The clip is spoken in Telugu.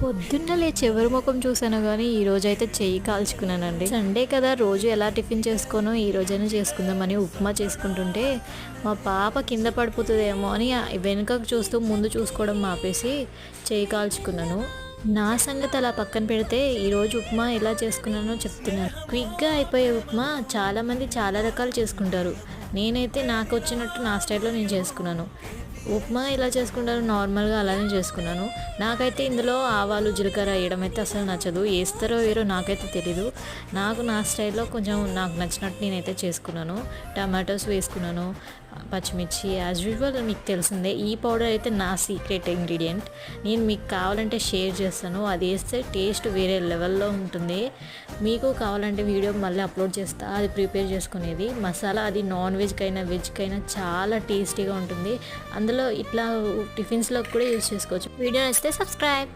పొద్దున్న లేచి ఎవరి ముఖం చూసానో కానీ ఈరోజైతే చెయ్యి కాల్చుకున్నానండి. సండే కదా, రోజు ఎలా టిఫిన్ చేసుకోనో ఈ రోజైనా చేసుకుందామని ఉప్మా చేసుకుంటుంటే మా పాప కింద పడిపోతుందేమో అని వెనుకకు చూస్తూ ముందు చూసుకోవడం ఆపేసి చెయ్యి కాల్చుకున్నాను. నా సంగతి అలా పక్కన పెడితే ఈరోజు ఉప్మా ఎలా చేసుకున్నానో చెప్తున్నాను. క్విక్గా అయిపోయే ఉప్మా చాలామంది చాలా రకాలు చేసుకుంటారు. నేనైతే నాకు వచ్చినట్టు నా స్టైల్లో నేను చేసుకున్నాను. ఉప్మా ఇలా చేసుకుంటాను, నార్మల్గా అలానే చేసుకున్నాను. నాకైతే ఇందులో ఆవాలు జీలకర్ర వేయడం అయితే అసలు నచ్చదు. వేస్తారో వేరో నాకైతే తెలీదు. నా స్టైల్లో కొంచెం నాకు నచ్చినట్టు నేనైతే చేసుకున్నాను. టమాటోస్ వేసుకున్నాను, పచ్చిమిర్చి యాజ్ యూజువల్ మీకు తెలిసిందే. ఈ పౌడర్ అయితే నా సీక్రెట్ ఇంగ్రీడియంట్. నేను మీకు కావాలంటే షేర్ చేస్తాను. అది వేస్తే టేస్ట్ వేరే లెవెల్లో ఉంటుంది. మీకు కావాలంటే వీడియో మళ్ళీ అప్లోడ్ చేస్తా, అది ప్రిపేర్ చేసుకునేది మసాలా. అది నాన్ వెజ్కైనా వెజ్కైనా చాలా టేస్టీగా ఉంటుంది. అందులో ఇట్లా టిఫిన్స్లో కూడా యూజ్ చేసుకోవచ్చు. వీడియో నచ్చితే సబ్స్క్రైబ్.